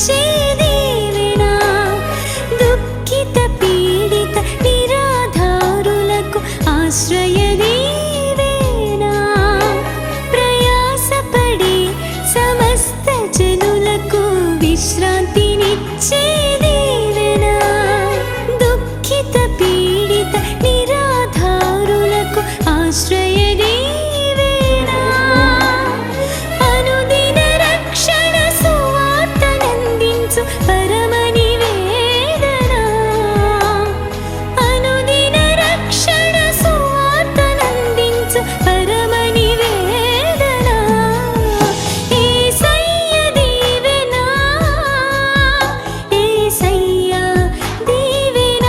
దీవెన, దుఃఖిత పీడిత నిరాధారులకు ఆశ్రయ దీవెన, ప్రయాసపడే సమస్త జనులకు విశ్రాంతినిచ్చే దీవెన, దుఃఖిత పీడిత నిరాధారులకు ఆశ్రయ దీవెన, అనుదిన రక్షణ సువార్తనందించు పరమ నివేదన, అనుదిన రక్షణ సువార్తనందించు పరమ నివేదన, యేసయ్య దీవెన, యేసయ్య దీవెన,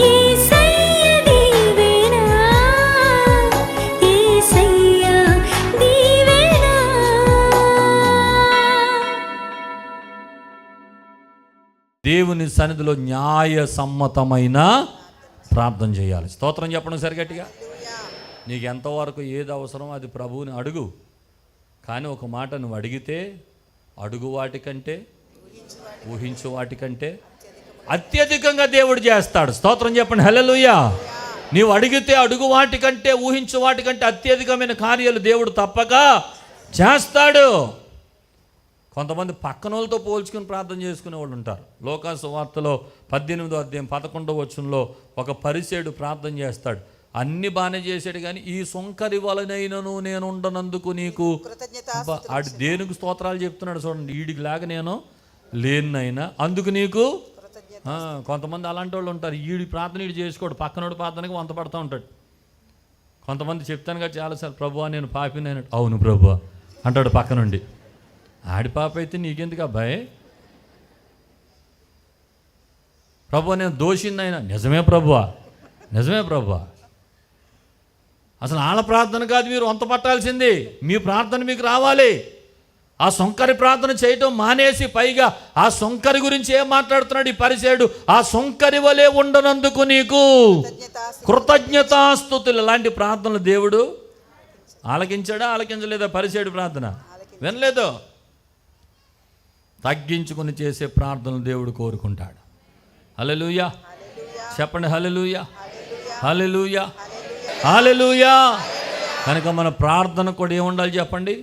యేసయ్య దీవెన, యేసయ్య దీవెన. దేవుని సన్నిధిలో న్యాయ సమ్మతమైన ప్రార్థన చేయాలి. స్తోత్రం చెప్పడం సరిగట్టిగా. నీకు ఎంతవరకు ఏది అవసరమో అది ప్రభువుని అడుగు. కానీ ఒక మాట, నువ్వు అడిగితే అడుగు వాటికంటే ఊహించు వాటికంటే అత్యధికంగా దేవుడు చేస్తాడు. స్తోత్రం చెప్పండి. హల్లెలూయా. నీవు అడిగితే అడుగు వాటికంటే ఊహించు వాటికంటే అత్యధికమైన కార్యాలు దేవుడు తప్పక చేస్తాడు. కొంతమంది పక్కన వాళ్ళతో పోల్చుకుని ప్రార్థన చేసుకునే వాళ్ళు ఉంటారు. లోకా సువార్తలో 18వ అధ్యాయం 11వ వచనంలో ఒక పరిసేయుడు ప్రార్థన చేస్తాడు. అన్ని బాగానే చేశాడు, కానీ ఈ సొంకరి వలనైనను నేను ఉండనందుకు నీకు ఆడు దేనికి స్తోత్రాలు చెప్తున్నాడు చూడండి. వీడికి లాగా నేను లేనైనా అందుకు నీకు. కొంతమంది అలాంటి వాళ్ళు ఉంటారు. ఈడి ప్రార్థన ఈడు చేసుకోడు, పక్కనోడు ప్రార్థనకి వంత పడుతూ ఉంటాడు. కొంతమంది చెప్తాను కదా చాలాసార్లు, ప్రభువా నేను పాపినైనట్టు. అవును ప్రభువా అంటాడు పక్కనుండి. ఆడి పాప అయితే నీకెందుకు అబ్బాయి? ప్రభువా నేను దోషినైనా. నిజమే ప్రభువా, నిజమే ప్రభువా. అసలు వాళ్ళ ప్రార్థన కాదు మీరు వంత పట్టాల్సింది. మీ ప్రార్థన మీకు రావాలి. ఆ సొంకరి ప్రార్థన చేయటం మానేసి పైగా ఆ సొంకరి గురించి ఏం మాట్లాడుతున్నాడు ఈ పరిసేయుడు? ఆ సొంకరి వలె ఉండనందుకు నీకు కృతజ్ఞతాస్తుతులు. ఇలాంటి ప్రార్థనలు దేవుడు ఆలకించాడా ఆలకించలేదా? పరిసేయుడు ప్రార్థన వినలేదు. తగ్గించుకుని చేసే ప్రార్థనలు దేవుడు కోరుకుంటాడు. హల్లెలూయా చెప్పండి. హల్లెలూయా, హల్లెలూయా, హల్లెలూయా. కనుక మన ప్రార్థన కూడా ఏముండాలి చెప్పండి?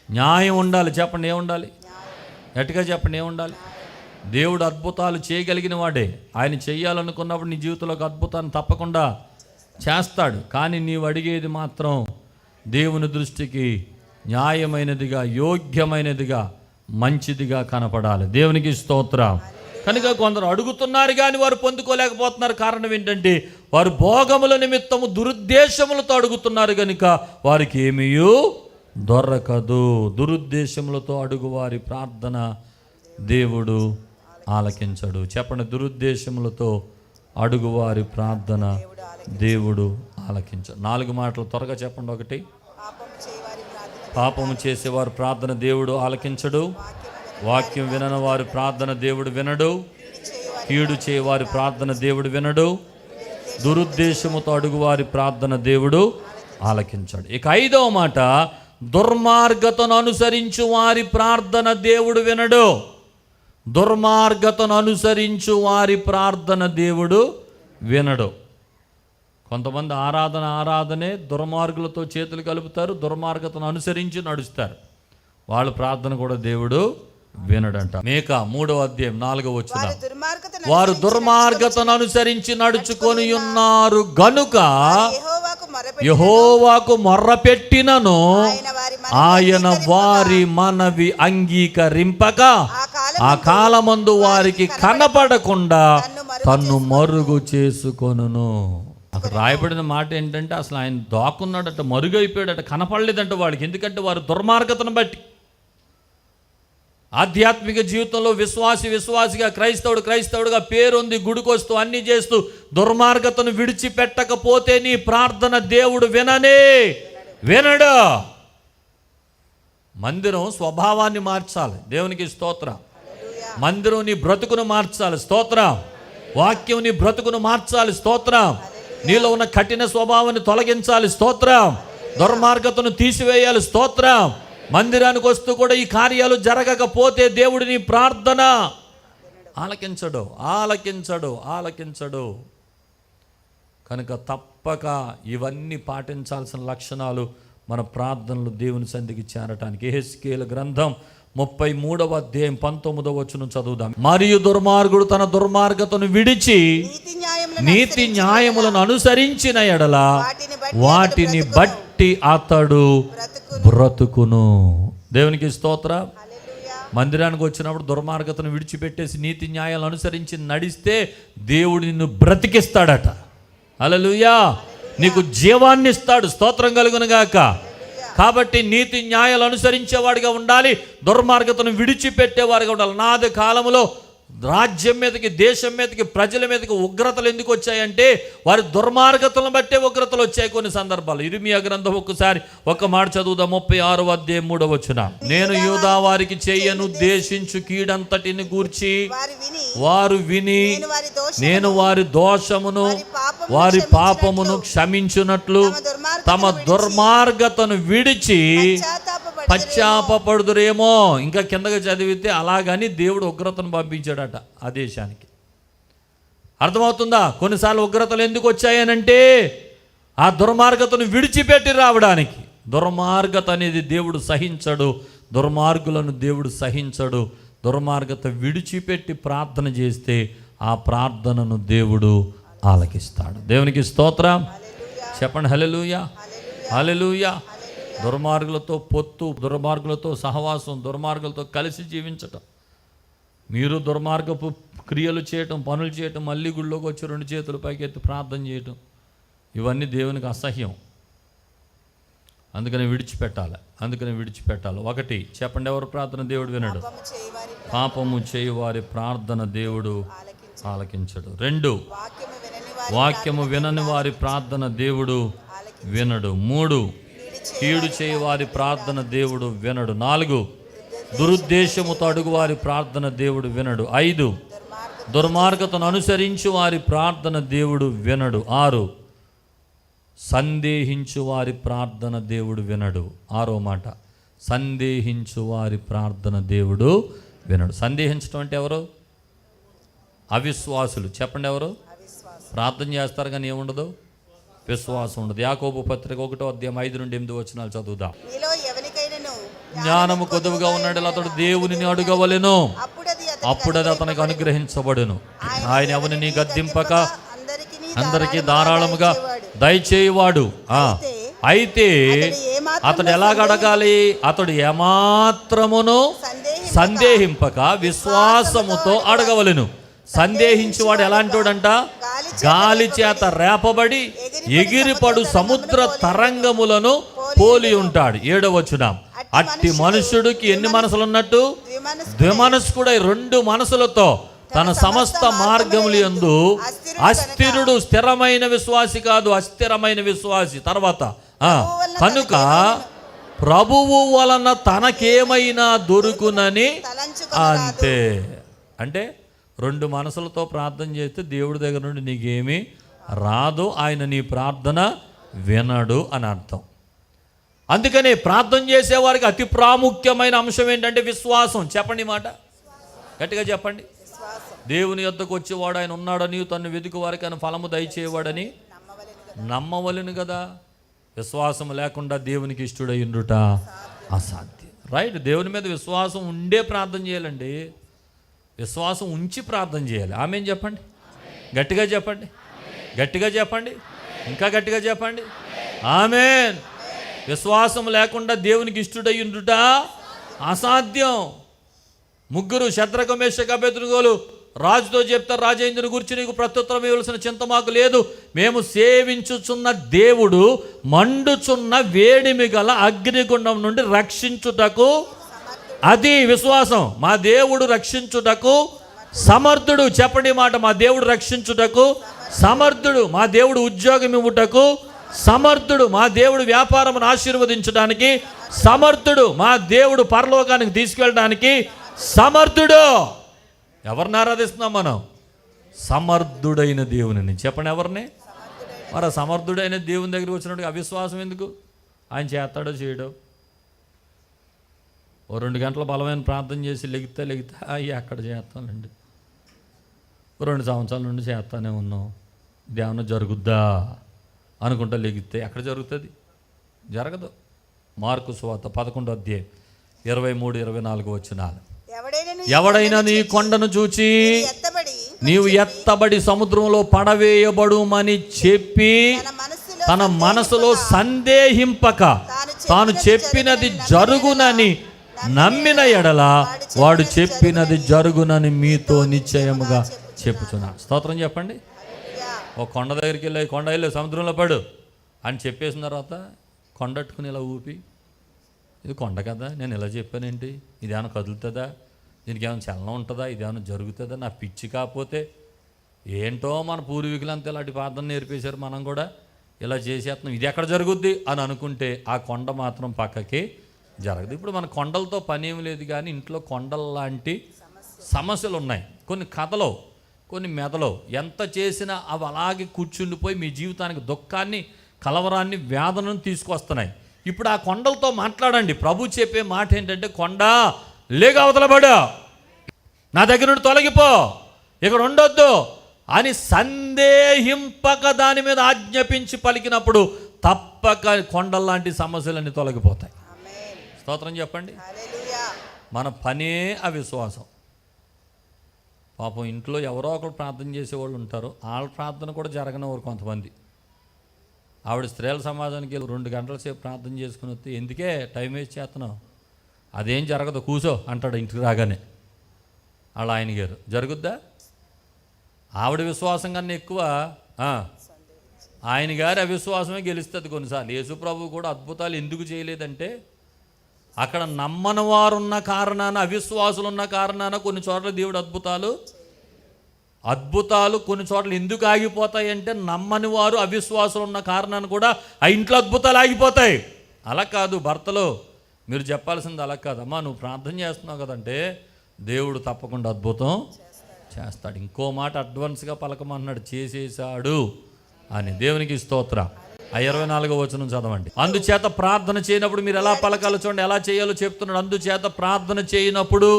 న్యాయం ఉండాలి. చెప్పండి ఏముండాలి? గట్టిగా చెప్పండి ఏముండాలి? దేవుడు అద్భుతాలు చేయగలిగిన వాడే. ఆయన చెయ్యాలనుకున్నప్పుడు నీ జీవితంలో ఒక అద్భుతాన్ని తప్పకుండా చేస్తాడు. కానీ నీవు అడిగేది మాత్రం దేవుని దృష్టికి న్యాయమైనదిగా, యోగ్యమైనదిగా, మంచిదిగా కనపడాలి. దేవునికి స్తోత్రం. కనుక కొందరు అడుగుతున్నారు కానీ వారు పొందుకోలేకపోతున్నారు. కారణం ఏంటంటే వారు భోగముల నిమిత్తము దురుద్దేశములతో అడుగుతున్నారు కనుక వారికి ఏమీ దొరకదు. దురుద్దేశములతో అడుగు వారి ప్రార్థన దేవుడు ఆలకించడు. చెప్పండి, దురుద్దేశములతో అడుగువారి ప్రార్థన దేవుడు ఆలకించడు. 4 మాటలు త్వరగా చెప్పండి. 1, పాపము చేసేవారి ప్రార్థన దేవుడు ఆలకించడు. వాక్యం వినని వారి ప్రార్థన దేవుడు వినడు. కీడు చేయవారి ప్రార్థన దేవుడు వినడు. దురుద్దేశముతో అడుగువారి ప్రార్థన దేవుడు ఆలకించాడు. ఇక 5వ మాట, దుర్మార్గతను అనుసరించు వారి ప్రార్థన దేవుడు వినడు. దుర్మార్గతను అనుసరించు వారి ప్రార్థన దేవుడు వినడు. కొంతమంది ఆరాధనే దుర్మార్గులతో చేతులు కలుపుతారు, దుర్మార్గతను అనుసరించి నడుస్తారు. వాళ్ళ ప్రార్థన కూడా దేవుడు వినడంట. మేకా 3వ అధ్యాయం 4వ వచనం, వారు దుర్మార్గతను అనుసరించి నడుచుకొని ఉన్నారు గనుక యెహోవాకు మొర్రపెట్టినను ఆయన వారి మనవి అంగీకరింపక ఆ కాలమందు వారికి కనపడకుండా తన్ను మరుగు చేసుకొనును. అక్కడ రాయబడిన మాట ఏంటంటే అసలు ఆయన దాక్కున్నాడట, మరుగైపోయాడట, కనపడలేదంట వాడికి. ఎందుకంటే వారు దుర్మార్గతను బట్టి. ఆధ్యాత్మిక జీవితంలో విశ్వాసిగా క్రైస్తవుడుగా పేరుంది, గుడికొస్తూ అన్నీ చేస్తూ దుర్మార్గతను విడిచిపెట్టకపోతే నీ ప్రార్థన దేవుడు వినడు. మందిరం స్వభావాన్ని మార్చాలి. దేవునికి స్తోత్రం. మందిరం నీ బ్రతుకును మార్చాలి. స్తోత్రం. వాక్యం నీ బ్రతుకును మార్చాలి. స్తోత్రం. నీలో ఉన్న కఠిన స్వభావాన్ని తొలగించాలి. స్తోత్రం. దుర్మార్గతను తీసివేయాలి. స్తోత్రం. మందిరానికి వస్తూ కూడా ఈ కార్యాలు జరగకపోతే దేవుడు నీ ప్రార్థన ఆలకించడు. కనుక తప్పక ఇవన్నీ పాటించాల్సిన లక్షణాలు మన ప్రార్థనలు దేవుని సన్నిధికి చేరటానికి. యెహెజ్కేలు గ్రంథం 33వ అధ్యాయం 19వ వచనం చదువుదాం. మరియు దుర్మార్గుడు తన దుర్మార్గతను విడిచి నీతి న్యాయములను అనుసరించిన ఎడల వాటిని బట్టి అతడు బ్రతుకును. దేవునికి స్తోత్రం. మందిరానికి వచ్చినప్పుడు దుర్మార్గతను విడిచిపెట్టేసి నీతి న్యాయాలను అనుసరించి నడిస్తే దేవుడు నిన్ను బ్రతికిస్తాడట. హల్లెలూయా. నీకు జీవాన్ని ఇస్తాడు. స్తోత్రం కలుగును గాక. కాబట్టి నీతి న్యాయాలు అనుసరించేవాడిగా ఉండాలి, దుర్మార్గతను విడిచిపెట్టేవాడిగా ఉండాలి. నాది కాలంలో రాజ్యం మీదకి, దేశం మీదకి, ప్రజల మీదకి ఉగ్రతలు ఎందుకు వచ్చాయంటే వారి దుర్మార్గతలను బట్టే ఉగ్రతలు వచ్చాయి కొన్ని సందర్భాలు. ఇర్మియా గ్రంథం ఒకసారి ఒక మాట చదువుదాం. 36వ అధ్యాయం 3వ వచనం. నేను యూదా వారికి చేయను ఉద్దేశించు కీడంతటిని గూర్చి వారు విని నేను వారి దోషమును వారి పాపమును క్షమించున్నట్లు తమ దుర్మార్గతను విడిచి పశ్చాత్తపడుదురేమో. ఇంకా కిందగా చదివితే అలాగని దేవుడు ఉగ్రతను పంపించాడట ఆ దేశానికి. అర్థమవుతుందా? కొన్నిసార్లు ఉగ్రతలు ఎందుకు వచ్చాయనంటే ఆ దుర్మార్గతను విడిచిపెట్టి రావడానికి. దుర్మార్గత అనేది దేవుడు సహించడు, దుర్మార్గులను దేవుడు సహించడు. దుర్మార్గత విడిచిపెట్టి ప్రార్థన చేస్తే ఆ ప్రార్థనను దేవుడు ఆలకిస్తాడు. దేవునికి స్తోత్రం చెప్పండి. హల్లెలూయా, హల్లెలూయా. దుర్మార్గులతో పొత్తు, దుర్మార్గులతో సహవాసం, దుర్మార్గులతో కలిసి జీవించటం, మీరు దుర్మార్గపు క్రియలు చేయటం, పనులు చేయటం, మళ్ళీ గుళ్ళోకి వచ్చి 2 చేతులు పైకెత్తి ప్రార్థన చేయటం, ఇవన్నీ దేవునికి అసహ్యం. అందుకని విడిచిపెట్టాలి. ఒకటి చెప్పండి, ఎవరు ప్రార్థన దేవుడు వినడు? పాపము చేయి వారి ప్రార్థన దేవుడు ఆలకించడు. 2 వాక్యము వినని వారి ప్రార్థన దేవుడు వినడు. 3 కీడు చేయి వారి ప్రార్థన దేవుడు వినడు. 4 దురుద్దేశముతో అడుగు వారి ప్రార్థన దేవుడు వినడు. 5 దుర్మార్గతను అనుసరించి వారి ప్రార్థన దేవుడు వినడు. 6 సందేహించు వారి ప్రార్థన దేవుడు వినడు. 6వ మాట, సందేహించు వారి ప్రార్థన దేవుడు వినడు. సందేహించడం అంటే ఎవరు? అవిశ్వాసులు. చెప్పండి, ఎవరు? ప్రార్థన చేస్తారు కానీ ఏముండదు, విశ్వాసం ఉండదు. యాకోబు పత్రిక 1వ అధ్యాయం 5 నుండి 8 వచనాలు చదువుదాం. జ్ఞానము కొద్దుగా ఉన్నాడు అతడు దేవునిని అడుగవలెను, అప్పుడది అతనికి అనుగ్రహించబడును. ఆయన ఎవరిని గద్దింపక అందరికీ ధారాళముగా దయచేయువాడు. అయితే అతడు ఎలాగ అడగాలి? అతడు ఏమాత్రమును సందేహింపక విశ్వాసముతో అడగవలెను. సందేహించేవాడు ఎలాంటోడంట? గాలి చేత రేపబడి ఎగిరిపడు సముద్ర తరంగములను పోలి ఉంటాడు. 7వ వచనం. అట్టి మనుషుడికి ఎన్ని మనసులు ఉన్నట్టు? ద్విమనస్కుడై 2 మనసులతో తన సమస్త మార్గములు యందు అస్థిరుడు. స్థిరమైన విశ్వాసి కాదు, అస్థిరమైన విశ్వాసి. తర్వాత కనుక ప్రభువు వలన తనకేమైనా దొరుకునని అంతే. అంటే 2 మనసులతో ప్రార్థన చేస్తే దేవుడి దగ్గర నుండి నీకేమీ రాదు, ఆయన నీ ప్రార్థన వినడు అని అర్థం. అందుకని ప్రార్థన చేసేవారికి అతి ప్రాముఖ్యమైన అంశం ఏంటంటే విశ్వాసం. చెప్పండి మాట గట్టిగా చెప్పండి. దేవుని యొద్దకు వచ్చేవాడు ఆయన ఉన్నాడని, తను వెతుకు వారికి ఆయన ఫలము దయచేవాడని నమ్మవలెను కదా. విశ్వాసం లేకుండా దేవునికి ఇష్టడై ఉండుట అసాధ్యం. రైట్? దేవుని మీద విశ్వాసం ఉండే ప్రార్థన చేయాలండి. విశ్వాసం ఉంచి ప్రార్థన చేయాలి. ఆమేన్ చెప్పండి. గట్టిగా చెప్పండి, గట్టిగా చెప్పండి, ఇంకా గట్టిగా చెప్పండి. ఆమేన్. విశ్వాసం లేకుండా దేవునికి ఇష్టడై ఉండుట అసాధ్యం. 3 శద్రకు మేషకు అబేద్నెగోలు రాజుతో చెప్తారు, రాజేంద్రుని గురించి నీకు ప్రత్యుత్తరం ఇవ్వాల్సిన చింత మాకు లేదు. మేము సేవించుచున్న దేవుడు మండుచున్న వేడిమి గల అగ్నిగుండం నుండి రక్షించుటకు, అది విశ్వాసం. మా దేవుడు రక్షించుటకు సమర్థుడు. చెప్పండి మాట. మా దేవుడు రక్షించుటకు సమర్థుడు. మా దేవుడు ఉద్యోగం ఇవ్వుటకు సమర్థుడు. మా దేవుడు వ్యాపారమును ఆశీర్వదించడానికి సమర్థుడు. మా దేవుడు పరలోకానికి తీసుకెళ్ళడానికి సమర్థుడు. ఎవరిని ఆరాధిస్తున్నాం మనం? సమర్థుడైన దేవుని. చెప్పండి, ఎవరిని? మరి సమర్థుడైన దేవుని దగ్గరికి వచ్చినట్టు అవిశ్వాసం ఎందుకు? ఆయన చేస్తాడో చేయడో? ఓ 2 గంటల బలమైన ప్రార్థన చేసి లెగితే అయ్యి అక్కడ చేస్తానండి, 2 సంవత్సరాల నుండి చేస్తానే ఉన్నాం, ఇది ఏమన్నా జరుగుద్దా అనుకుంటా లెగితే ఎక్కడ జరుగుతుంది? జరగదు. మార్కు సువార్త 11వ అధ్యాయం 23-24 వచనాలు. ఎవడైనా నీ కొండను చూచి నీవు ఎత్తబడి సముద్రంలో పడవేయబడుమని చెప్పి తన మనసులో సందేహింపక తాను చెప్పినది జరుగునని నమ్మిన ఎడల వాడు చెప్పినది జరుగునని మీతో నిశ్చయముగా చెప్పుచున్నాను. స్తోత్రం చెప్పండి. ఓ కొండ దగ్గరికి వెళ్ళి కొండ వెళ్ళి సముద్రంలో పడు అని చెప్పేసిన తర్వాత కొండట్టుకుని ఇలా ఊపి, ఇది కొండ కదా, నేను ఇలా చెప్పానేంటి, ఇదేమైనా కదులుతుందా, దీనికి ఏమైనా చలనం ఉంటుందా, ఇదేమైనా జరుగుతుందా, నా పిచ్చి కాకపోతే ఏంటో మన పూర్వీకులంతా ఇలాంటి ప్రార్థన నేర్పేశారు, మనం కూడా ఇలా చేసేస్తున్నాం, ఇది ఎక్కడ జరుగుద్ది అని అనుకుంటే ఆ కొండ మాత్రం పక్కకి జరగదు. ఇప్పుడు మన కొండలతో పని ఏమి లేదు, కానీ ఇంట్లో కొండల లాంటి సమస్యలు ఉన్నాయి. కొన్ని కథలో, కొన్ని మెదలో ఎంత చేసినా అవి అలాగే కూర్చుండిపోయి మీ జీవితానికి దుఃఖాన్ని, కలవరాన్ని, వేదనను తీసుకొస్తున్నాయి. ఇప్పుడు ఆ కొండలతో మాట్లాడండి. ప్రభు చెప్పే మాట ఏంటంటే, కొండ లేక అవతలబడు, నా దగ్గర నుండి తొలగిపో, ఇక్కడ ఉండొద్దు అని సందేహింపక దాని మీద ఆజ్ఞాపించి పలికినప్పుడు తప్పక కొండల్లాంటి సమస్యలన్నీ తొలగిపోతాయి. స్తోత్రం చెప్పండి. మన పనే అవిశ్వాసం. పాపం ఇంట్లో ఎవరో ఒకరు ప్రార్థన చేసేవాళ్ళు ఉంటారు, వాళ్ళ ప్రార్థన కూడా జరగనివారు కొంతమంది. ఆవిడ స్త్రీల సమాజానికి 2 గంటల సేపు ప్రార్థన చేసుకుని వస్తే ఎందుకే టైం వేస్ట్ చేస్తున్నావు, అదేం జరగదు కూసో అంటాడు ఇంటికి రాగానే వాళ్ళ ఆయన గారు. జరుగుద్దా? ఆవిడ విశ్వాసం కన్నా ఎక్కువ ఆయన గారి అవిశ్వాసమే గెలుస్తుంది కొన్నిసార్లు. యేసు ప్రభు కూడా అద్భుతాలు ఎందుకు చేయలేదంటే, అక్కడ నమ్మని వారు ఉన్న కారణాన, అవిశ్వాసులు ఉన్న కారణాన కొన్ని చోట్ల దేవుడు అద్భుతాలు కొన్ని చోట్ల ఎందుకు ఆగిపోతాయి అంటే, నమ్మని వారు అవిశ్వాసులు ఉన్న కారణాన్ని కూడా ఆ ఇంట్లో అద్భుతాలు ఆగిపోతాయి. అలా కాదు, భర్తలో మీరు చెప్పాల్సింది అలా కాదు, అమ్మా నువ్వు ప్రార్థన చేస్తున్నావు కదంటే దేవుడు తప్పకుండా అద్భుతం చేస్తాడు. ఇంకో మాట అడ్వాన్స్గా పలకమన్నాడు, చేసేసాడు అని. దేవునికి స్తోత్రం. ఆ 24వ వచనం చదవండి. అందుచేత ప్రార్థన చేయనప్పుడు మీరు ఎలా పలకాలో చూడండి, ఎలా చేయాలో చెప్తున్నాడు. అందుచేత ప్రార్థన చేయనప్పుడు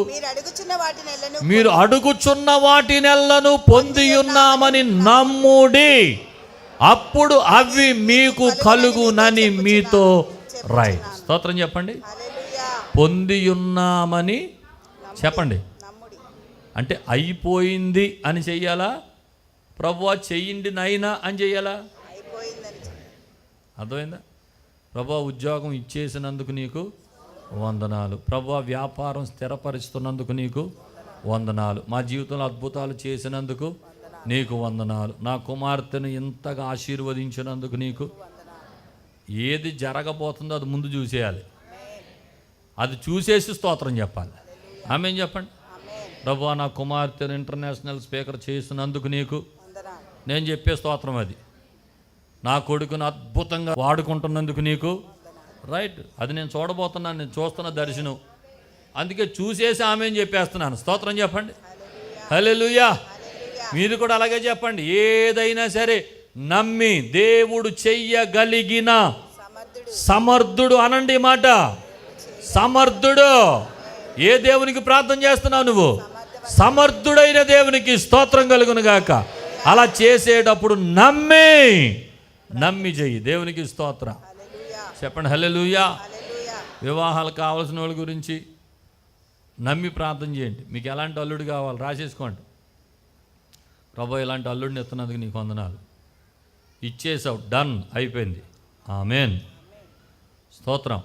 మీరు అడుగుచున్న వాటినెల్లను పొంది ఉన్నామని నమ్ముడి, అప్పుడు అవి మీకు కలుగునని మీతో రైట్. స్తోత్రం చెప్పండి. పొంది ఉన్నామని చెప్పండి అంటే అయిపోయింది అని చెయ్యాలా, ప్రభువా చెయ్యండి నైనా అని చెయ్యాలా? అర్థమైందా? ప్రభువా ఉద్యోగం ఇచ్చేసినందుకు నీకు వందనాలు, ప్రభువా వ్యాపారం స్థిరపరుస్తున్నందుకు నీకు వందనాలు, మా జీవితంలో అద్భుతాలు చేసినందుకు నీకు వందనాలు, నా కుమార్తెను ఇంతగా ఆశీర్వదించినందుకు నీకు. ఏది జరగబోతుందో అది ముందు చూసేయాలి, అది చూసేసి స్తోత్రం చెప్పాలి. ఆమేన్ చెప్పండి. ప్రభువా నా కుమార్తెను ఇంటర్నేషనల్ స్పీకర్ చేసినందుకు నీకు, నేను చెప్పే స్తోత్రం అది. నా కొడుకును అద్భుతంగా వాడుకుంటున్నందుకు నీకు రైట్, అది నేను చూడబోతున్నాను, నేను చూస్తున్న దర్శనం, అందుకే చూసేసి ఆమేన్ చెప్పేస్తున్నాను. స్తోత్రం చెప్పండి. హల్లెలూయా. మీరు కూడా అలాగే చెప్పండి. ఏదైనా సరే నమ్మి దేవుడు చెయ్యగలిగిన సమర్థుడు అనండి మాట. సమర్థుడు. ఏ దేవునికి ప్రార్థన చేస్తున్నావు నువ్వు? సమర్థుడైన దేవునికి స్తోత్రం కలుగును గాక. అలా చేసేటప్పుడు నమ్మి చెయ్యి. దేవునికి స్తోత్రం చెప్పండి. హల్లెలూయా. వివాహాలు కావాల్సిన వాళ్ళ గురించి నమ్మి ప్రార్థన చేయండి. మీకు ఎలాంటి అల్లుడు కావాలి రాసేసుకోండి. ప్రభు ఇలాంటి అల్లుడిని ఎత్తున్నందుకు నీకు వందనాలు, ఇచ్చేసావు, డన్, అయిపోయింది. ఆమేన్. స్తోత్రం.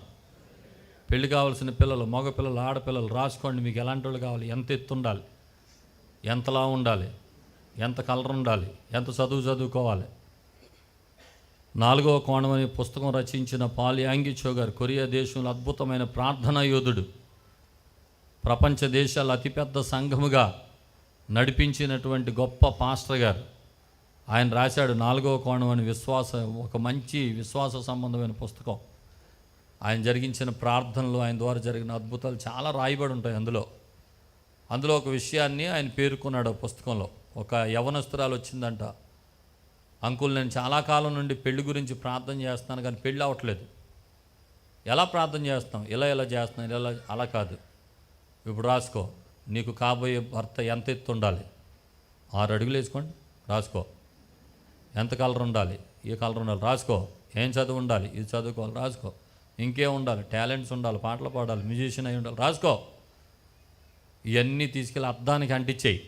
పెళ్ళి కావాల్సిన పిల్లలు, మగ పిల్లలు, ఆడపిల్లలు రాసుకోండి. మీకు ఎలాంటి వాళ్ళు కావాలి, ఎంత ఎత్తు ఉండాలి, ఎంతలా ఉండాలి, ఎంత కలర్ ఉండాలి, ఎంత చదువుకోవాలి. 4వ కోణం అనే పుస్తకం రచించిన పాల్ యాంగిచో గారు, కొరియా దేశంలో అద్భుతమైన ప్రార్థనా యోధుడు, ప్రపంచ దేశాల అతిపెద్ద సంఘముగా నడిపించినటువంటి గొప్ప పాస్టర్ గారు. ఆయన రాశాడు 4వ కోణం అని ఒక మంచి విశ్వాస సంబంధమైన పుస్తకం. ఆయన జరిగించిన ప్రార్థనలు, ఆయన ద్వారా జరిగిన అద్భుతాలు చాలా రాయబడి ఉంటాయి అందులో ఒక విషయాన్ని ఆయన పేర్కొన్నాడు పుస్తకంలో. ఒక యవనస్తురాలు వచ్చిందంట, అంకుల్ నేను చాలా కాలం నుండి పెళ్లి గురించి ప్రార్థన చేస్తున్నాను కానీ పెళ్ళి అవ్వట్లేదు, ఎలా ప్రార్థన చేస్తాం? ఇలా చేస్తున్నాం, ఇలా అలా కాదు. ఇప్పుడు రాసుకో, నీకు కాబోయే భర్త ఎంత ఎత్తు ఉండాలి? 6 అడుగులు వేసుకోండి, రాసుకో. ఎంత కలర్ ఉండాలి? ఏ కలర్ ఉండాలి? రాసుకో. ఏం చదువు ఉండాలి? ఇది చదువుకోవాలి, రాసుకో. ఇంకేం ఉండాలి? టాలెంట్స్ ఉండాలి, పాటలు పాడాలి, మ్యూజిషియన్ అయి ఉండాలి, రాసుకో. ఇవన్నీ తీసుకెళ్ళి అద్దానికి అంటించేయి.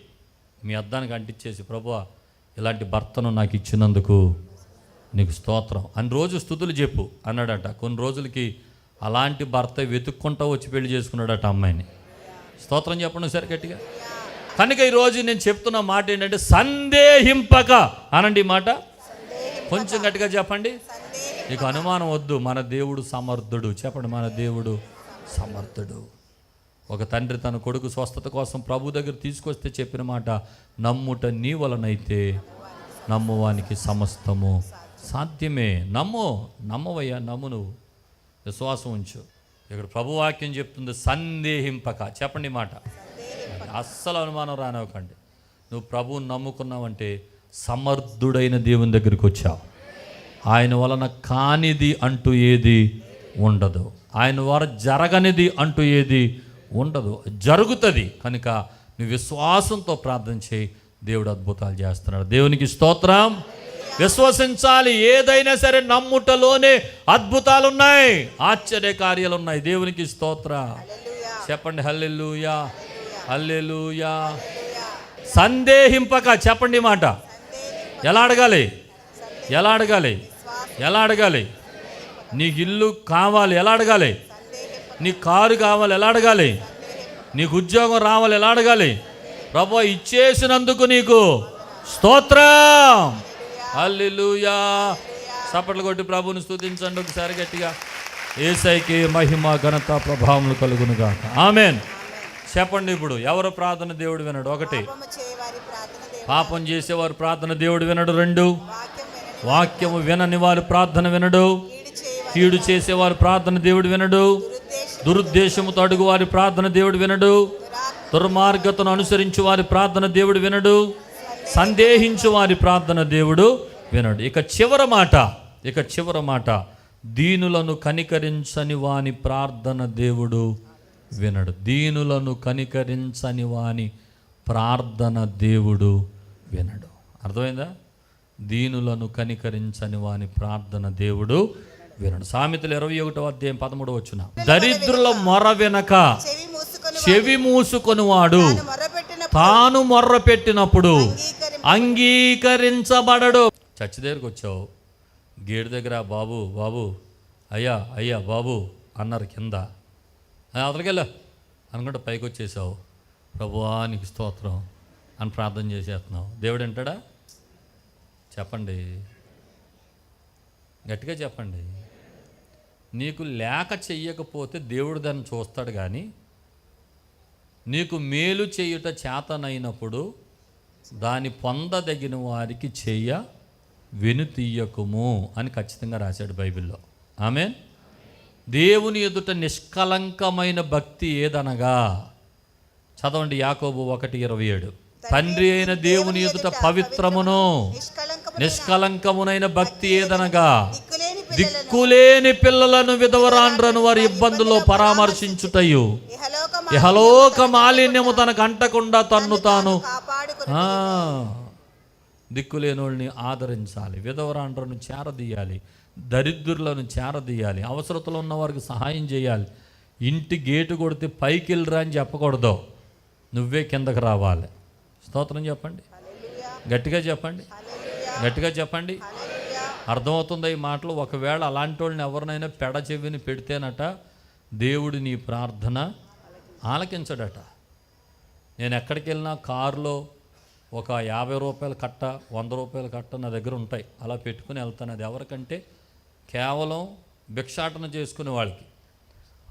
మీ అద్దానికి అంటించేసి, ప్రభువా ఇలాంటి భర్తను నాకు ఇచ్చినందుకు నీకు స్తోత్రం అని రోజు స్తుతులు చెప్పు అన్నాడట. కొన్ని రోజులకి అలాంటి భర్త వెతుక్కుంటా వచ్చి పెళ్లి చేసుకున్నాడట అమ్మాయిని. స్తోత్రం చెప్పండి సరే గట్టిగా. కనుక ఈరోజు నేను చెప్తున్న మాట ఏంటంటే సందేహింపక అనండి. ఈ మాట కొంచెం గట్టిగా చెప్పండి. నీకు అనుమానం వద్దు, మన దేవుడు సమర్థుడు. చెప్పండి, మన దేవుడు సమర్థుడు. ఒక తండ్రి తన కొడుకు స్వస్థత కోసం ప్రభు దగ్గర తీసుకొస్తే చెప్పిన మాట, నమ్ముట నీ వలనైతే నమ్మువానికి సమస్తము సాధ్యమే. నమ్మవయ్యా, నమ్ము, నువ్వు విశ్వాసం ఉంచు. ఇక్కడ ప్రభు వాక్యం చెప్తుంది సందేహింపక. చెప్పండి మాట, అస్సలు అనుమానం రానివ్వకండి. నువ్వు ప్రభువుని నమ్ముకున్నావంటే సమర్థుడైన దేవుని దగ్గరికి వచ్చావు. ఆయన వలన కానిది అంటూ ఏది ఉండదు, ఆయన ద్వారా జరగనిది అంటూ ఏది ఉండదు, జరుగుతుంది. కనుక నువ్వు విశ్వాసంతో ప్రార్థన చేయి, దేవుడు అద్భుతాలు చేస్తున్నాడు. దేవునికి స్తోత్రం. విశ్వసించాలి. ఏదైనా సరే నమ్ముటలోనే అద్భుతాలు ఉన్నాయి, ఆశ్చర్య కార్యాలు ఉన్నాయి. దేవునికి స్తోత్రం. చెప్పండి హల్లెలూయా, హల్లెలూయా. సందేహింపక. చెప్పండి మాట. ఎలా అడగాలి? ఎలా అడగాలి? ఎలా అడగాలి? నీకు ఇల్లు కావాలి, ఎలా అడగాలి? నీ కారు కావాలి, ఎలా అడగాలి? నీకు ఉద్యోగం రావాలి, ఎలా అడగాలి? ప్రభువా ఇచ్చేసినందుకు నీకు స్తోత్రం. హల్లెలూయా. చప్పట్లు కొట్టి ప్రభువుని స్తుతించండి ఒకసారి గట్టిగా. యేసయ్యకి మహిమ ఘనత ప్రభావములు కలుగునుగాక. ఆమేన్. చెప్పండి. ఇప్పుడు ఎవరు ప్రార్థన దేవుడు వినడు? 1, పాపం చేసేవారు ప్రార్థన దేవుడు వినడు. 2, వాక్యము వినని వారు ప్రార్థన వినడు. కీడు చేసేవారు ప్రార్థన దేవుడు వినడు. దురుద్దేశముతో అడుగు వారి ప్రార్థన దేవుడు వినడు. దుర్మార్గతను అనుసరించు వారి ప్రార్థన దేవుడు వినడు. సందేహించు వారి ప్రార్థన దేవుడు వినడు. ఇక చివరి మాట, దీనులను కనికరించని వాని ప్రార్థన దేవుడు వినడు. దీనులను కనికరించని వాని ప్రార్థన దేవుడు వినడు. అర్థమైందా? దీనులను కనికరించని వాని ప్రార్థన దేవుడు వినడు. సామెతలు 21:13 దరిద్రుల మొర వెనక చెవి మూసుకొని వాడు తాను మొర్ర పెట్టినప్పుడు అంగీకరించబడడు. చర్చి దగ్గరకు వచ్చావు, గేటు దగ్గర బాబు అయ్యా బాబు అన్నారు కింద, అవతలకెళ్ళా అనుకుంటే పైకి వచ్చేసావు. ప్రభువా నీకు స్తోత్రం అని ప్రార్థన చేసేస్తున్నావు. దేవుడు అంటాడా? చెప్పండి, గట్టిగా చెప్పండి. నీకు లేక చెయ్యకపోతే దేవుడు దాన్ని చూస్తాడు, కానీ నీకు మేలు చేయుట చేతనైనప్పుడు దాన్ని పొందదగిన వారికి చెయ్య వెనుతీయకుము అని ఖచ్చితంగా రాశాడు బైబిల్లో. ఆమేన్. దేవుని ఎదుట నిష్కలంకమైన భక్తి ఏదనగా, చదవండి యాకోబు 1:27. తండ్రి అయిన దేవుని ఎదుట పవిత్రమును నిష్కలంకమునైన భక్తి ఏదనగా, దిక్కులేని పిల్లలను విధవరాండ్రను వారి ఇబ్బందుల్లో పరామర్శించుటయు ఇహలోక మాలిన్యము తనకు అంటకుండా తన్ను తాను. దిక్కులేనోళ్ళని ఆదరించాలి, విధవరాండ్రను చేరదీయాలి, దరిద్రులను చేరదీయాలి, అవసరతలో ఉన్న వారికి సహాయం చేయాలి. ఇంటి గేటు కొడితే పైకి వెళ్ళరా అని చెప్పకూడదు, నువ్వే కిందకు రావాలి. స్తోత్రం చెప్పండి, గట్టిగా చెప్పండి, గట్టిగా చెప్పండి. అర్థమవుతుందా ఈ మాటలు? ఒకవేళ అలాంటి వాళ్ళని ఎవరినైనా పెడ చెవిని పెడితేనట దేవుడు నీ ప్రార్థన ఆలకించడట. నేను ఎక్కడికి వెళ్ళినా కారులో ఒక 50 రూపాయల కట్ట, 100 రూపాయల కట్ట నా దగ్గర ఉంటాయి, అలా పెట్టుకుని వెళ్తాను. అది ఎవరికంటే కేవలం భిక్షాటన చేసుకునే వాళ్ళకి,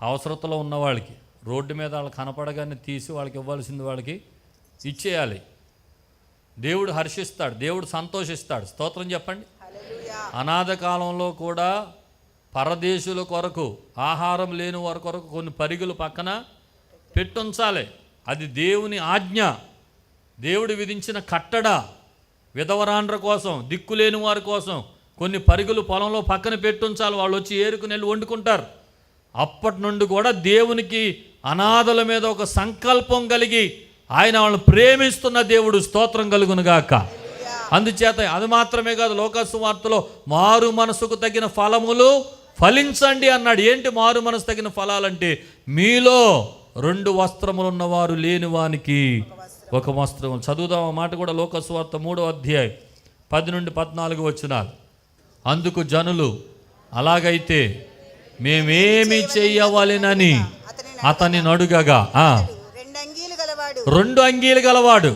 అవసరతలో ఉన్న వాళ్ళకి, రోడ్డు మీద వాళ్ళు కనపడగానే తీసి వాళ్ళకి ఇవ్వాల్సింది వాళ్ళకి ఇచ్చేయాలి. దేవుడు హర్షిస్తాడు, దేవుడు సంతోషిస్తాడు. స్తోత్రం చెప్పండి. అనాథ కాలంలో కూడా పరదేశుల కొరకు, ఆహారం లేని వారి కొరకు కొన్ని పరిగులు పక్కన పెట్టుంచాలి. అది దేవుని ఆజ్ఞ, దేవుడు విధించిన కట్టడ. విధవరాండ్ర కోసం, దిక్కులేని వారి కోసం కొన్ని పరిగులు పొలంలో పక్కన పెట్టుంచాలి. వాళ్ళు వచ్చి ఏరుకుని వెళ్ళి వండుకుంటారు. అప్పటి నుండి కూడా దేవునికి అనాథల మీద ఒక సంకల్పం కలిగి ఆయన వాళ్ళని ప్రేమిస్తున్న దేవుడు. స్తోత్రం కలుగునుగాక. అందుచేత అది మాత్రమే కాదు, లోకాసు వార్తలో మారు మనసుకు తగిన ఫలములు ఫలించండి అన్నాడు. ఏంటి మారు మనసు తగిన ఫలాలంటే, మీలో 2 వస్త్రములు ఉన్నవారు లేని వానికి 1 వస్త్రం. చదువుదాం ఆ మాట కూడా. లోకాసు వార్త 3వ అధ్యాయం 10 నుండి 14 వచనాలు. అందుకు జనులు, అలాగైతే మేమేమి చెయ్యవలెనని అతని అడుగగా, 2 అంగీలు గలవాడు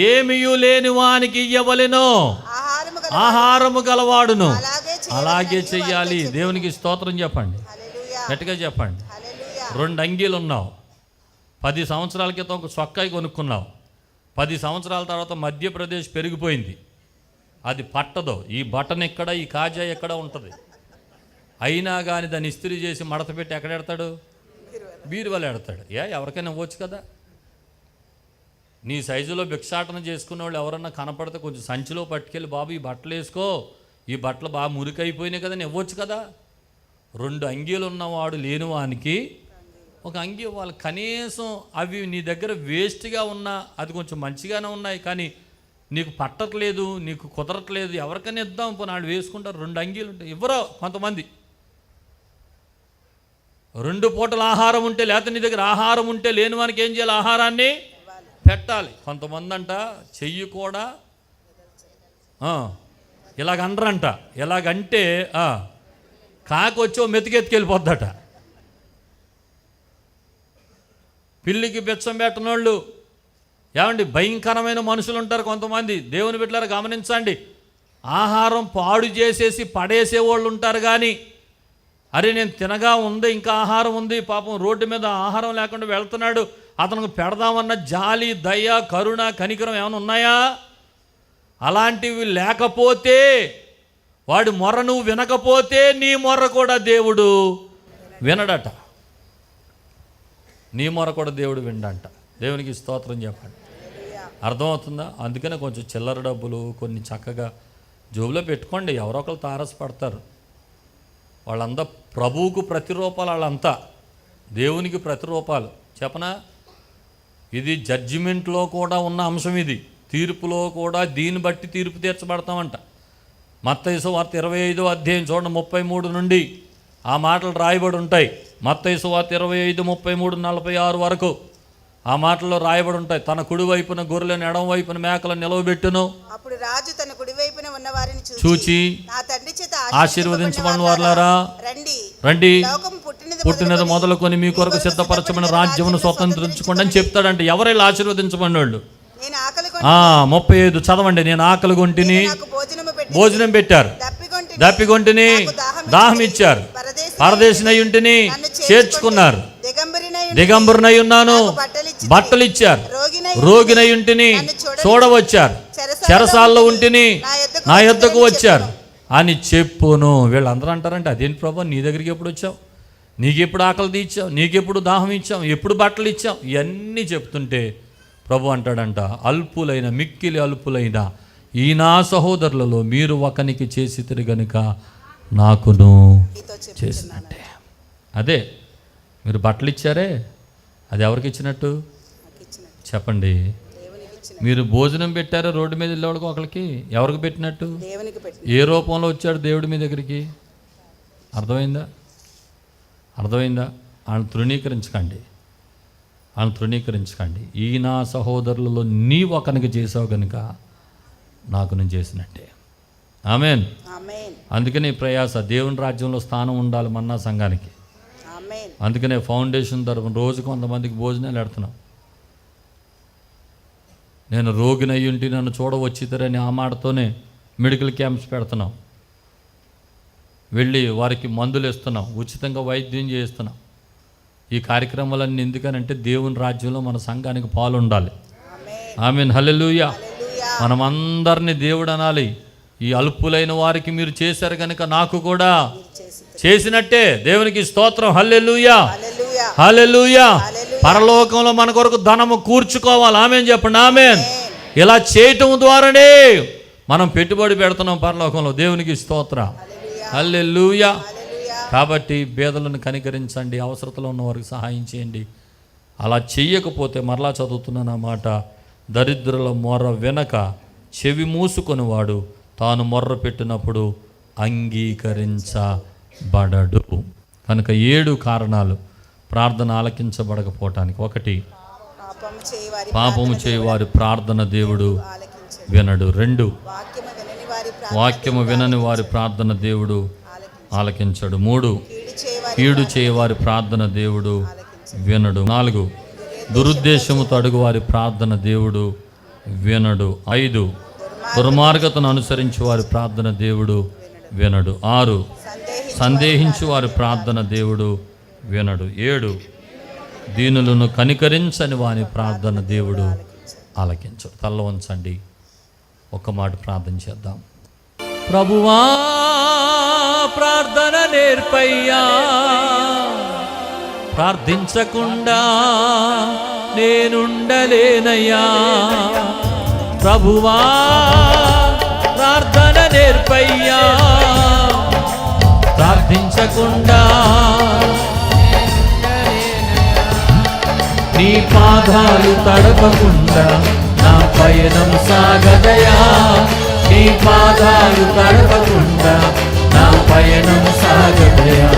ఏమీయు లేని వానికి ఇయ్యవలెను, ఆహారము గలవాడును అలాగే చెయ్యాలి. దేవునికి స్తోత్రం చెప్పండి, గట్టిగా చెప్పండి. 2 అంగీలు ఉన్నావు, 10 సంవత్సరాల క్రితం ఒక చొక్కాయి కొనుక్కున్నావు, 10 సంవత్సరాల తర్వాత మధ్యప్రదేశ్ పెరిగిపోయింది, అది పట్టదు. ఈ బటన్ ఎక్కడ, ఈ కాజా ఎక్కడ ఉంటుంది. అయినా కానీ దాన్ని ఇస్త్రీ చేసి మడత పెట్టి ఎక్కడ ఎడతాడు? బీరువాలో ఎడతాడు. ఎవరికైనా ఇవ్వచ్చు కదా. నీ సైజులో భిక్షాటన చేసుకునే వాళ్ళు ఎవరన్నా కనపడితే కొంచెం సంచిలో పట్టుకెళ్ళి, బాబు ఈ బట్టలు వేసుకో, ఈ బట్టలు బాగా మురికైపోయినాయి కదా, ఇవ్వచ్చు కదా. 2 అంగీలు ఉన్నవాడు లేని వానికి 1 అంగీ ఇవ్వాలి. కనీసం అవి నీ దగ్గర వేస్ట్గా ఉన్నా, అది కొంచెం మంచిగానే ఉన్నాయి, కానీ నీకు పట్టట్లేదు, నీకు కుదరట్లేదు, ఎవరికైనా ఇద్దాం పోనీ, వాళ్ళు వేసుకుంటారు. 2 అంగీలు ఉంటాయి, ఇవ్వరు కొంతమంది. 2 పూటల ఆహారం ఉంటే, లేకపోతే నీ దగ్గర ఆహారం ఉంటే లేని వానికి ఏం చేయాలి? ఆహారాన్ని పెట్టాలి. కొంతమంది అంట చెయ్యి కూడా ఇలాగండ్రంట. ఎలాగంటే కాకొచ్చో మెతికెత్తుకెళ్ళిపోద్దట. పిల్లికి బెచ్చం పెట్టనోళ్ళు, ఏమండి భయంకరమైన మనుషులు ఉంటారు కొంతమంది. దేవుని బిడ్డలారా గమనించండి, ఆహారం పాడు చేసేసి పడేసేవాళ్ళు ఉంటారు. కానీ అరే నేను తినగా ఉంది, ఇంకా ఆహారం ఉంది, పాపం రోడ్డు మీద ఆహారం లేకుండా వెళ్తున్నాడు, అతనికి పెడదామన్న జాలి, దయ, కరుణ, కనికరం ఏమైనా ఉన్నాయా? అలాంటివి లేకపోతే, వాడి మొర్ర నువ్వు వినకపోతే నీ మొర్ర కూడా దేవుడు వినడట. నీ మొర్ర కూడా దేవుడు వినడంట. దేవునికి స్తోత్రం చెప్పండి. అర్థమవుతుందా? అందుకనే కొంచెం చిల్లర డబ్బులు కొన్ని చక్కగా జోబులో పెట్టుకోండి. ఎవరో ఒకరు తారసపడతారు. వాళ్ళంతా ప్రభువుకు ప్రతిరూపాలు, వాళ్ళంతా దేవునికి ప్రతిరూపాలు. చెప్పనా? ఇది జడ్జిమెంట్లో కూడా ఉన్న అంశం, ఇది తీర్పులో కూడా దీన్ని బట్టి తీర్పు తీర్చబడతామంట. మత్తయి సువార్త 25వ అధ్యాయం చూడండి, 33 నుండి ఆ మాటలు రాయబడి ఉంటాయి. మత్తయి సువార్త 25, 33, 46 వరకు ఆ మాటల్లో రాయబడి ఉంటాయి. తన కుడి వైపున గొర్రెలను, ఎడమ వైపున మేకలను నిలవబెట్టును. అప్పుడు రాజు తన కుడి వైపున ఉన్న వారిని చూచి, నా తండ్రి చేత ఆశీర్వదించబడిన వారులారా రండి, పుట్టినది మొదలుకొని మీ కొరకు సిద్ధపరచబడిన రాజ్యమును స్వతంత్రించుకోండి అని చెప్తాడంటే. ఎవరైనా ఆశీర్వదించబడిన వాళ్ళు? 35 చదవండి. నేను ఆకలి కొంటిని, భోజనం పెట్టారు, దప్పికొంటిని, దాహం ఇచ్చారు, పరదేశినై ఉంటిని, చేర్చుకున్నారు, దిగంబరునై ఉన్నాను, బట్టలు ఇచ్చారు, రోగినై ఉంటిని, చూడవచ్చారు, చెరసాల్లో ఉంటిని, నా యొద్దకు వచ్చారు అని చెప్పును. వీళ్ళందరూ అంటారంటే, అదేంటి ప్రభు, నీ దగ్గరికి ఎప్పుడు వచ్చావు, నీకెప్పుడు ఆకలి తీర్చావు, నీకెప్పుడు దాహం ఇచ్చావు, ఎప్పుడు బట్టలు ఇచ్చావు, ఇవన్నీ చెప్తుంటే ప్రభు అంటాడంట, అల్పులైన, మిక్కిలి అల్పులైన ఈ నా సహోదరులలో మీరు ఒకనికి చేసితిరి గనుక నాకును చేసినట్టే. అదే మీరు బట్టలు ఇచ్చారే, అది ఎవరికి ఇచ్చినట్టు చెప్పండి. మీరు భోజనం పెట్టారో రోడ్డు మీద వెళ్ళేవాళ్ళకి ఒకరికి, ఎవరికి పెట్టినట్టు? ఏ రూపంలో వచ్చాడు దేవుడి మీ దగ్గరికి? అర్థమైందా? వాళ్ళని తృణీకరించకండి, ఈ నా సహోదరులలో నీ ఒకనికి చేసావు కనుక నాకు నేను చేసినట్టే. ఆమేన్. అందుకనే ప్రయాస, దేవుని రాజ్యంలో స్థానం ఉండాలి మన్నా సంఘానికి. అందుకనే ఫౌండేషన్ తరఫున రోజు కొంతమందికి భోజనాలు పెడుతున్నాం. నేను రోగినయ్యుంటి నన్ను చూడవచ్చిద్దరని ఆ మాటతోనే మెడికల్ క్యాంప్స్ పెడుతున్నాం. వెళ్ళి వారికి మందులు ఇస్తున్నాం, ఉచితంగా వైద్యం చేస్తున్నాం. ఈ కార్యక్రమాలన్నీ ఎందుకనంటే దేవుని రాజ్యంలో మన సంఘానికి పాలు ఉండాలి. ఆమేన్, హల్లెలూయా. మనమందరినీ దేవుడు అనాలి. ఈ అల్పులైన వారికి మీరు చేశారు కనుక నాకు కూడా చేసినట్టే. దేవునికి స్తోత్రం, హల్లెలూయా, హల్లెలూయా. పరలోకంలో మన కొరకు ధనము కూర్చుకోవాలి. ఆమేన్ చెప్పండి, ఆమేన్. ఇలా చేయటం ద్వారానే మనం పెట్టుబడి పెడుతున్నాం పరలోకంలో. దేవునికి స్తోత్రం, హల్లెలూయా. కాబట్టి పేదలను కనికరించండి, అవసరతలో ఉన్న వారికి సహాయం చేయండి. అలా చెయ్యకపోతే మరలా చదువుతున్న మాట, దరిద్రుల మొర్ర వెనక చెవి మూసుకొని వాడు తాను మొర్ర పెట్టినప్పుడు అంగీకరించబడడు. కనుక 7 కారణాలు ప్రార్థన ఆలకించబడకపోవటానికి. 1, పాపము చేయవారి ప్రార్థన దేవుడు వినడు. 2, వాక్యము వినని వారి ప్రార్థన దేవుడు ఆలకించడు. 3, కీడు చేయవారి ప్రార్థన దేవుడు వినడు. 4, దురుద్దేశముతో అడుగు వారి ప్రార్థన దేవుడు వినడు. 5, దుర్మార్గతను అనుసరించి వారి ప్రార్థన దేవుడు వినడు. 6, సందేహించి వారి ప్రార్థన దేవుడు వినడు. 7, దీనులను కనికరించని వారి ప్రార్థన దేవుడు ఆలకించడు. తల్ల వంచండి, ఒక మాట ప్రార్థన చేద్దాం. ప్రభువా ప్రార్థన నేర్పయ్యా, ప్రార్థించకుండా నేనుండలేనయ్యా. ప్రభువా ప్రార్థన నేర్పయ్యా, ప్రార్థించకుండా నీ పాదాలు తడపకుండా నా పయనం సాగదయా. నీ పాదాలు తడపకుండా నా పయనం సాగదయా.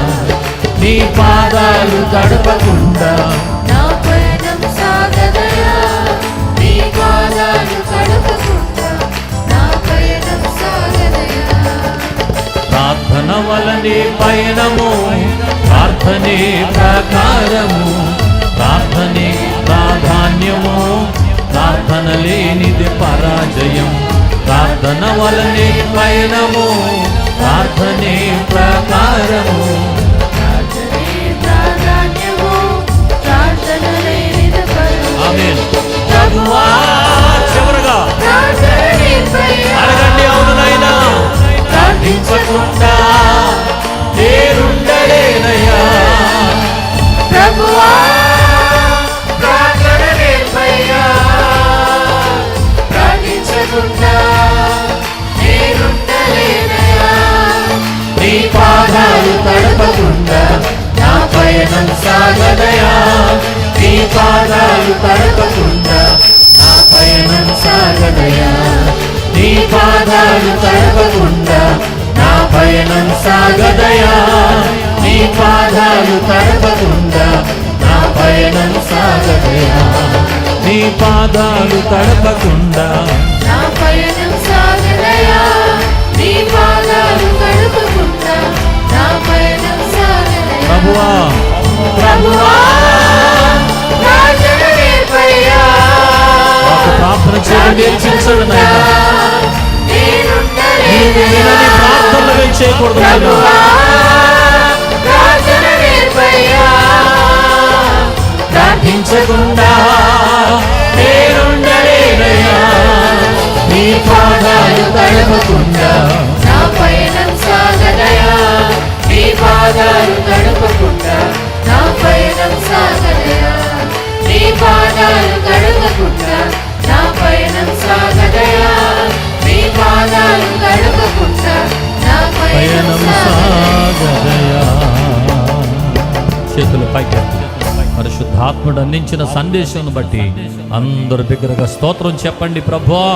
నీ పాదాలు తడపకుండా నా పయనం సాగదయా. నీ పాదాలు తడపకుండా నా పయనం సాగదయా. ప్రార్థన వలనే పయనము, ప్రార్థనే ప్రకారము, ప్రార్థనే ప్రాధాన్యము, ప్రార్థన లేనిది పరాజయం. ప్రార్థన వలనే పయనము, ప్రార్థనే ప్రకారము, ప్రార్థనే ప్రాధాన్యము, ప్రార్థన లేనిది పరాజయం. ఆమేన్. ప్రభువా చివరగా ప్రార్థన నేర్పయ్యా, అడగండి. అవును నాయనా, ప్రార్థించకుండా నేనుండలేనయ్యా. ప్రభువా ప్రార్థన నేర్పయ్యా, ప్రార్థించకుండా నేనుండలేనయ్యా. నీ పాదాలు తడపకుండా నా పయనం సాగదయా. నీ పాదాలు తడపకుండా నా పయనం సాగదయా. నీ పాదాలు తడపకుండా నా పయనం సాగదయా. నీ పాదాలు తడపకుండా నా పయనం సాగదయా. నీ పాదాలు తడపకుండా నా పయనం సాగదయా. నీ పాదాలు తడపకుండా నా పయనం సాగదయా. ప్రభువా ప్రభువా ప్రార్థన నేర్పయ్యా, మాకు ప్రార్థన చేయడం నేర్పించండి నాయనా. నేనుండలేనయ్యా. ప్రార్థనలు మేము చేయకూడదు నాయనా. ప్రభువా ప్రార్థన నేర్పయ్యా, ప్రార్థించకుండా నేనుండలేనయ్యా. నీ పాదాలు తడపకుండా నా పయనం సాగదయా. నీ పాదాలు తడపకుండా నా పయనం సాగదయా. నీ పాదాలు తడపకుండా నా పయనం సాగదయా. నీ పాదాలు తడపకుండా నా పయనం పయనం సాగదయా. సాగదయా. చేతులు పైకి పరిశుద్ధాత్ముడు అందించిన సందేశం బట్టి అందరు బిగ్గరగా స్తోత్రం చెప్పండి. ప్రభువా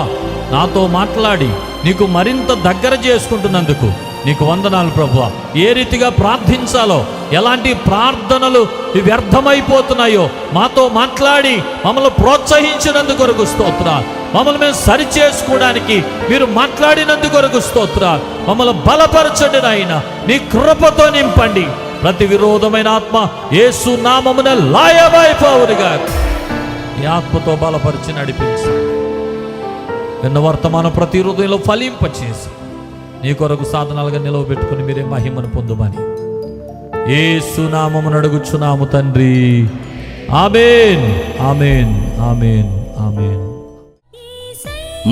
నాతో మాట్లాడి నీకు మరింత దగ్గర చేసుకుంటున్నందుకు నీకు వందనాలు ప్రభువా. ఏ రీతిగా ప్రార్థించాలో, ఎలాంటి ప్రార్థనలు వ్యర్థమైపోతున్నాయో మాతో మాట్లాడి మమ్మల్ని ప్రోత్సహించినందుకు కొరకు స్తోత్రాలు. మమ్మల్ని మేము సరి చేసుకోవడానికి మీరు మాట్లాడినందుకు కొరకు స్తోత్రాలు. మమ్మల్ని బలపరచండి నాయనా, నీ కృపతో నింపండి. ప్రతి విరోధమైన ఆత్మ యేసు నామమున లాయమైపోవునుగా. ఈ ఆత్మతో బలపరిచి నడిపించి విన్న వర్తమానం ప్రతి హృదయంలో ఫలింపచేసి నీ కొరకు సాధనాలుగా నిలవబెట్టుకుని మీరే మహిమను పొందుమని యేసు నామమున అడుగుచున్నాము తండ్రి. ఆమేన్, ఆమేన్, ఆమేన్, ఆమేన్.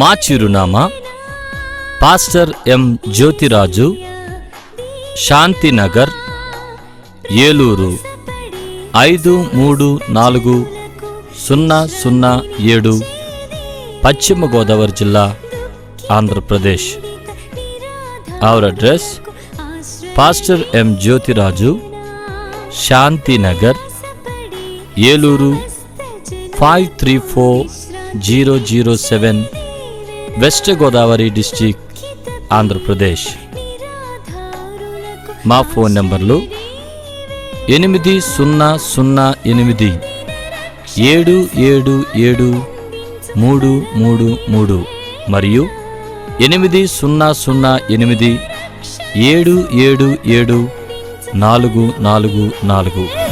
మా చిరునామా పాస్టర్ ఎం జ్యోతిరాజు, శాంతినగర్, ఏలూరు 534007, పశ్చిమ గోదావరి జిల్లా, Andhra Pradesh. Our address pastor M Jyothiraju, Shantinagar, Eluru 534007, west Godavari district, Andhra Pradesh. మా ఫోన్ నంబర్లు 8007773733 మరియు 800877774444.